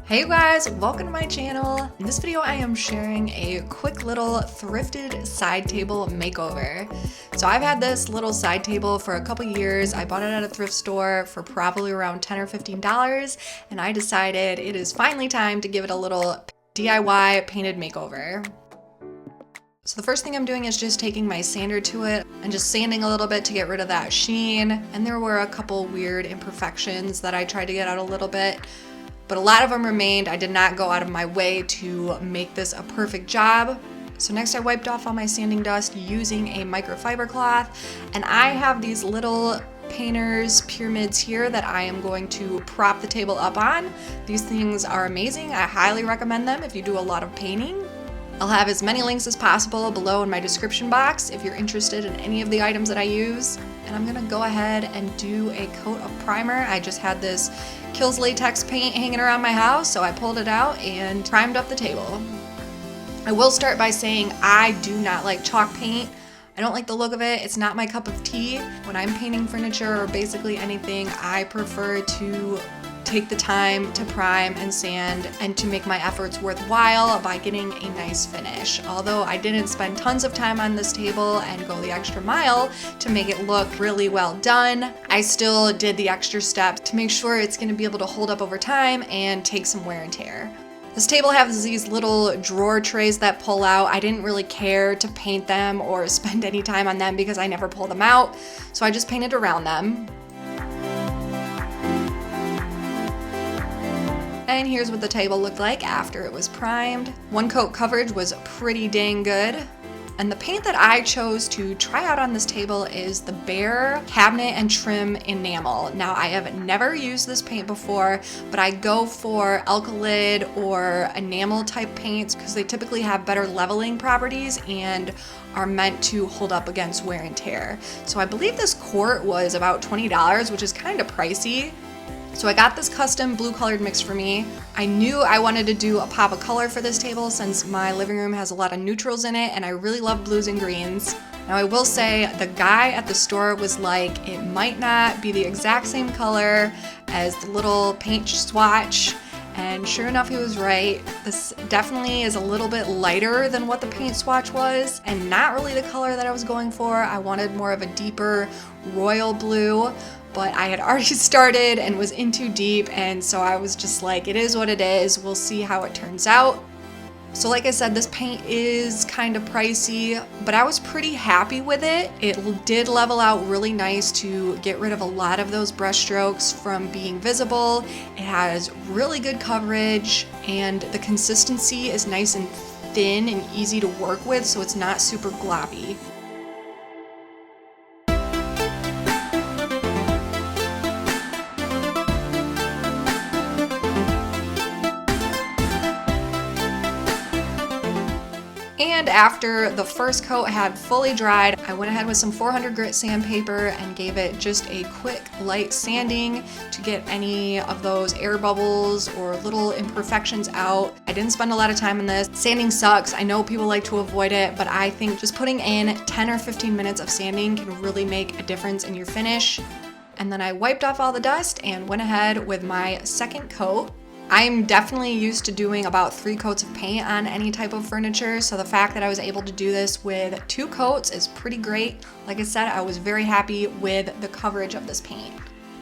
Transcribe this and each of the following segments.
Hey guys, welcome to my channel. In this video I am sharing a quick little thrifted side table makeover. So I've had this little side table for a couple years. I bought it at a thrift store for probably around $10 or $15, and I decided it is finally time to give it a little DIY painted makeover. So the first thing I'm doing is just taking my sander to it and just sanding a little bit to get rid of that sheen. And there were a couple weird imperfections that I tried to get out a little bit, but a lot of them remained. I did not go out of my way to make this a perfect job. So next I wiped off all my sanding dust using a microfiber cloth, and I have these little painter's pyramids here that I am going to prop the table up on. These things are amazing. I highly recommend them if you do a lot of painting. I'll have as many links as possible below in my description box if you're interested in any of the items that I use. And I'm gonna go ahead and do a coat of primer. I just had this Kills latex paint hanging around my house, so I pulled it out and primed up the table. I will start by saying I do not like chalk paint. I don't like the look of it. It's not my cup of tea. When I'm painting furniture or basically anything, I prefer to take the time to prime and sand and to make my efforts worthwhile by getting a nice finish. Although I didn't spend tons of time on this table and go the extra mile to make it look really well done, I still did the extra step to make sure it's going to be able to hold up over time and take some wear and tear. This table has these little drawer trays that pull out. I didn't really care to paint them or spend any time on them because I never pull them out, so I just painted around them. And here's what the table looked like after it was primed. One coat coverage was pretty dang good. And the paint that I chose to try out on this table is the Behr Cabinet and Trim Enamel. Now I have never used this paint before, but I go for alkylid or enamel type paints because they typically have better leveling properties and are meant to hold up against wear and tear. So I believe this quart was about $20, which is kind of pricey. So I got this custom blue colored mix for me. I knew I wanted to do a pop of color for this table since my living room has a lot of neutrals in it and I really love blues and greens. Now I will say the guy at the store was like, it might not be the exact same color as the little paint swatch, and sure enough he was right. This definitely is a little bit lighter than what the paint swatch was and not really the color that I was going for. I wanted more of a deeper royal blue, but I had already started and was in too deep, and so I was just like, it is what it is, we'll see how it turns out. So like I said, this paint is kind of pricey, but I was pretty happy with it. It did level out really nice to get rid of a lot of those brush strokes from being visible. It has really good coverage, and the consistency is nice and thin and easy to work with, so it's not super gloppy. And after the first coat had fully dried, I went ahead with some 400 grit sandpaper and gave it just a quick light sanding to get any of those air bubbles or little imperfections out. I didn't spend a lot of time on this. Sanding sucks. I know people like to avoid it, but I think just putting in 10 or 15 minutes of sanding can really make a difference in your finish. And then I wiped off all the dust and went ahead with my second coat. I'm definitely used to doing about 3 coats of paint on any type of furniture, so the fact that I was able to do this with 2 coats is pretty great. Like I said, I was very happy with the coverage of this paint.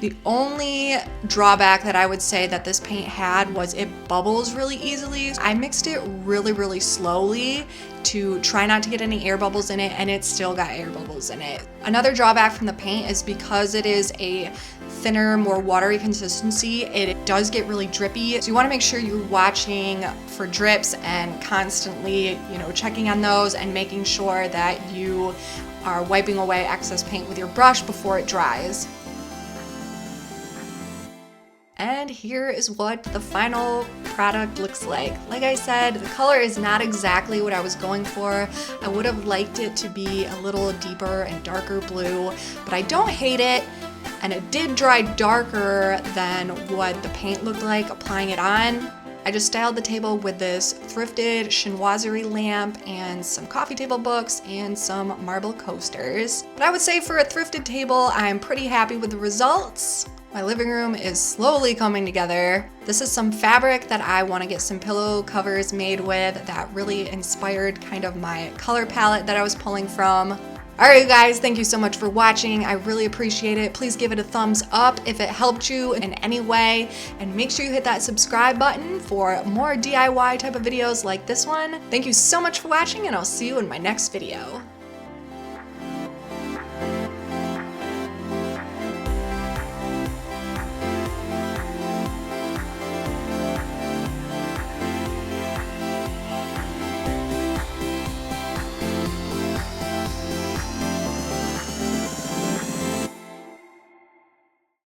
The only drawback that I would say that this paint had was it bubbles really easily. I mixed it really slowly to try not to get any air bubbles in it, and it still got air bubbles in it. Another drawback from the paint is because it is a thinner, more watery consistency, it does get really drippy. So you want to make sure you're watching for drips and constantly, checking on those and making sure that you are wiping away excess paint with your brush before it dries. And here is what the final product looks like. Like I said, the color is not exactly what I was going for. I would have liked it to be a little deeper and darker blue, but I don't hate it. And it did dry darker than what the paint looked like applying it on. I just styled the table with this Thrifted chinoiserie lamp and some coffee table books and some marble coasters. But I would say for a thrifted table, I'm pretty happy with the results. My living room is slowly coming together. This is some fabric that I want to get some pillow covers made with that really inspired kind of my color palette that I was pulling from. Alright you guys, thank you so much for watching. I really appreciate it. Please give it a thumbs up if it helped you in any way. And make sure you hit that subscribe button for more DIY type of videos like this one. Thank you so much for watching, and I'll see you in my next video.